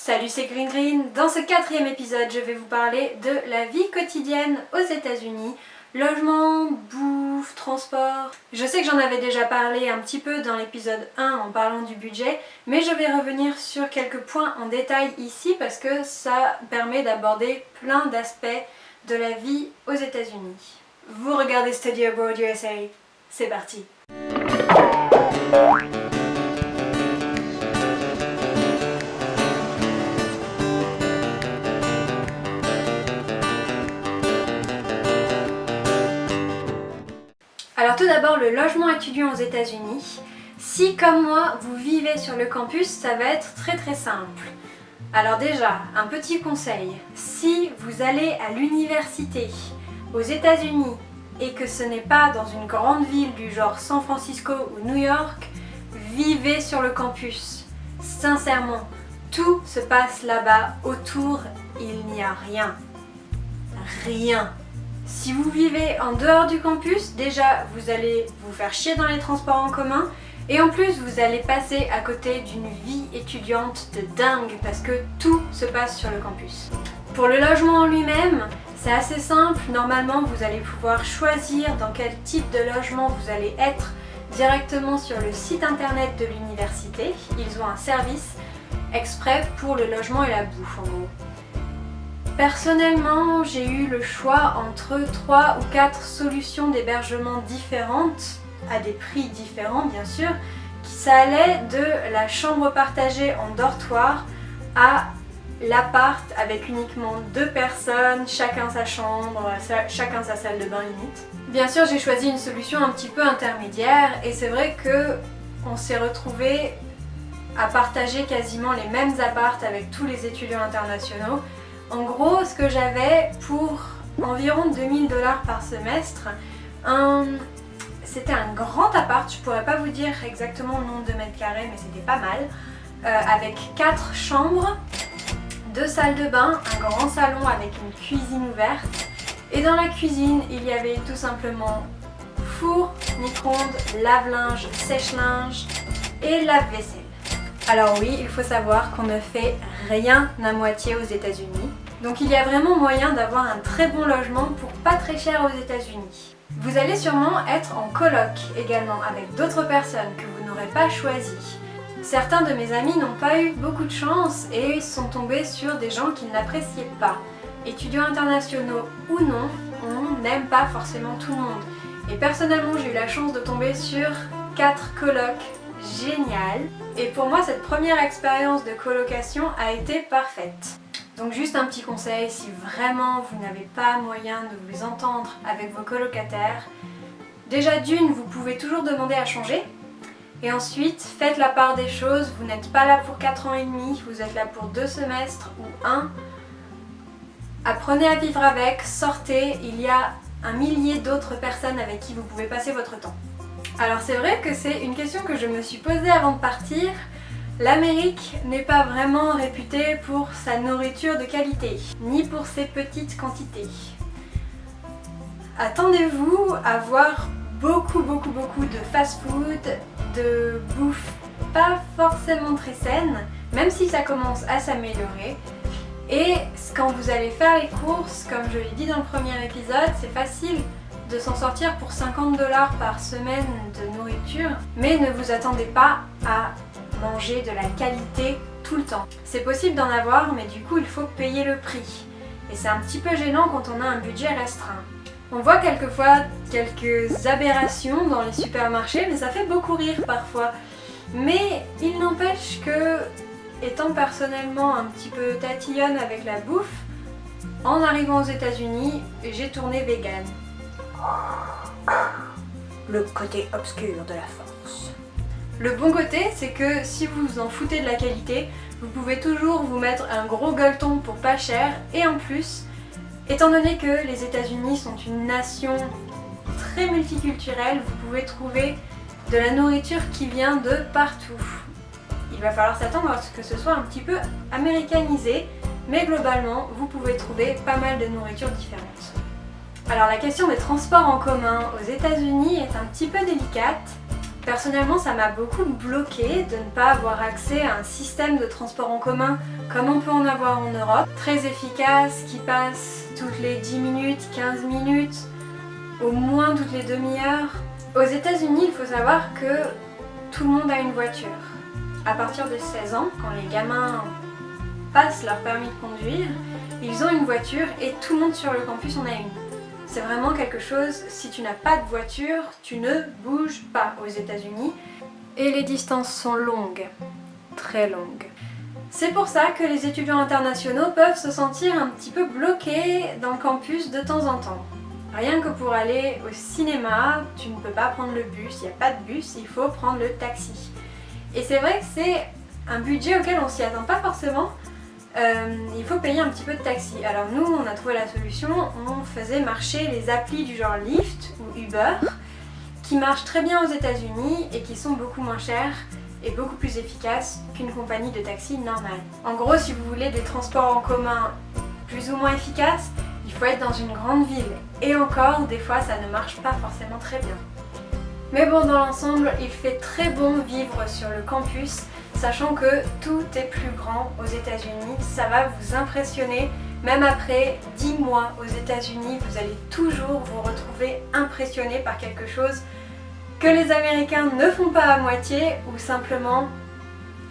Salut, c'est Green Green. Dans ce 4e épisode, je vais vous parler de la vie quotidienne aux États-Unis. Logement, bouffe, transport. Je sais que j'en avais déjà parlé un petit peu dans l'épisode 1 en parlant du budget, mais je vais revenir sur quelques points en détail ici parce que ça permet d'aborder plein d'aspects de la vie aux États-Unis. Vous regardez Study Abroad USA, c'est parti. Alors tout d'abord, le logement étudiant aux États-Unis. Si comme moi, vous vivez sur le campus, ça va être très simple. Alors déjà, un petit conseil, si vous allez à l'université aux États-Unis et que ce n'est pas dans une grande ville du genre San Francisco ou New York, vivez sur le campus. Sincèrement, tout se passe là-bas, autour, il n'y a rien. Rien. Si vous vivez en dehors du campus, déjà vous allez vous faire chier dans les transports en commun et en plus vous allez passer à côté d'une vie étudiante de dingue parce que tout se passe sur le campus. Pour le logement en lui-même, c'est assez simple. Normalement, vous allez pouvoir choisir dans quel type de logement vous allez être directement sur le site internet de l'université. Ils ont un service exprès pour le logement et la bouffe en gros. Personnellement, j'ai eu le choix entre 3 ou 4 solutions d'hébergement différentes, à des prix différents bien sûr, qui ça allait de la chambre partagée en dortoir à l'appart avec uniquement 2 personnes, chacun sa chambre, chacun sa salle de bain limite. Bien sûr, j'ai choisi une solution un petit peu intermédiaire et c'est vrai que on s'est retrouvés à partager quasiment les mêmes apparts avec tous les étudiants internationaux. En gros, ce que j'avais pour environ 2000 $ par semestre, c'était un grand appart, je pourrais pas vous dire exactement le nombre de mètres carrés, mais c'était pas mal, avec 4 chambres, 2 salles de bain, un grand salon avec une cuisine ouverte, et dans la cuisine, il y avait tout simplement four, micro-ondes, lave-linge, sèche-linge et lave-vaisselle. Alors oui, il faut savoir qu'on ne fait rien à moitié aux États-Unis. Donc il y a vraiment moyen d'avoir un très bon logement pour pas très cher aux États-Unis. Vous allez sûrement être en coloc également avec d'autres personnes que vous n'aurez pas choisies. Certains de mes amis n'ont pas eu beaucoup de chance et sont tombés sur des gens qu'ils n'appréciaient pas. Étudiants internationaux ou non, on n'aime pas forcément tout le monde. Et personnellement, j'ai eu la chance de tomber sur 4 colocs géniales. Et pour moi, cette première expérience de colocation a été parfaite. Donc juste un petit conseil, si vraiment vous n'avez pas moyen de vous entendre avec vos colocataires, déjà d'une, vous pouvez toujours demander à changer. Et ensuite, faites la part des choses, vous n'êtes pas là pour 4 ans et demi, vous êtes là pour 2 semestres ou 1. Apprenez à vivre avec, sortez, il y a un millier d'autres personnes avec qui vous pouvez passer votre temps. Alors c'est vrai que c'est une question que je me suis posée avant de partir. L'Amérique n'est pas vraiment réputée pour sa nourriture de qualité, ni pour ses petites quantités. Attendez-vous à voir beaucoup de fast-food, de bouffe pas forcément très saine, même si ça commence à s'améliorer. Et quand vous allez faire les courses, comme je l'ai dit dans le premier épisode, c'est facile de s'en sortir pour 50 $ par semaine de nourriture, mais ne vous attendez pas à manger de la qualité tout le temps. C'est possible d'en avoir, mais du coup il faut payer le prix. Et c'est un petit peu gênant quand on a un budget restreint. On voit quelquefois quelques aberrations dans les supermarchés, mais ça fait beaucoup rire parfois. Mais il n'empêche que, étant personnellement un petit peu tatillonne avec la bouffe, en arrivant aux États-Unis, j'ai tourné vegan. Le côté obscur de la force. Le bon côté, c'est que si vous vous en foutez de la qualité, vous pouvez toujours vous mettre un gros gueuleton pour pas cher et en plus, étant donné que les États-Unis sont une nation très multiculturelle, vous pouvez trouver de la nourriture qui vient de partout. Il va falloir s'attendre à ce que ce soit un petit peu américanisé, mais globalement, vous pouvez trouver pas mal de nourriture différente. Alors la question des transports en commun aux États-Unis est un petit peu délicate. Personnellement, ça m'a beaucoup bloqué de ne pas avoir accès à un système de transport en commun comme on peut en avoir en Europe, très efficace, qui passe toutes les 10 minutes, 15 minutes, au moins toutes les demi-heures. Aux États-Unis, il faut savoir que tout le monde a une voiture. À partir de 16 ans, quand les gamins passent leur permis de conduire, ils ont une voiture et tout le monde sur le campus en a une. C'est vraiment quelque chose, si tu n'as pas de voiture, tu ne bouges pas aux États-Unis. Et les distances sont longues, très longues. C'est pour ça que les étudiants internationaux peuvent se sentir un petit peu bloqués dans le campus de temps en temps. Rien que pour aller au cinéma, tu ne peux pas prendre le bus, il n'y a pas de bus, il faut prendre le taxi. Et c'est vrai que c'est un budget auquel on ne s'y attend pas forcément. Il faut payer un petit peu de taxi. Alors nous, on a trouvé la solution, on faisait marcher les applis du genre Lyft ou Uber, qui marchent très bien aux États-Unis et qui sont beaucoup moins chers et beaucoup plus efficaces qu'une compagnie de taxi normale. En gros, si vous voulez des transports en commun plus ou moins efficaces, il faut être dans une grande ville. Et encore, des fois, ça ne marche pas forcément très bien. Mais bon, dans l'ensemble, il fait très bon vivre sur le campus, sachant que tout est plus grand aux États-Unis. Ça va vous impressionner. Même après 10 mois aux États-Unis, vous allez toujours vous retrouver impressionné par quelque chose que les Américains ne font pas à moitié, ou simplement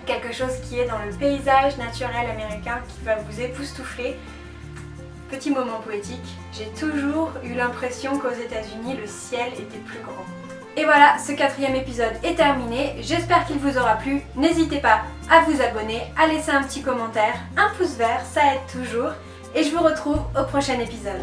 quelque chose qui est dans le paysage naturel américain qui va vous époustoufler. Petit moment poétique, j'ai toujours eu l'impression qu'aux États-Unis, le ciel était plus grand. Et voilà, ce 4e épisode est terminé, j'espère qu'il vous aura plu. N'hésitez pas à vous abonner, à laisser un petit commentaire, un pouce vert, ça aide toujours. Et je vous retrouve au prochain épisode.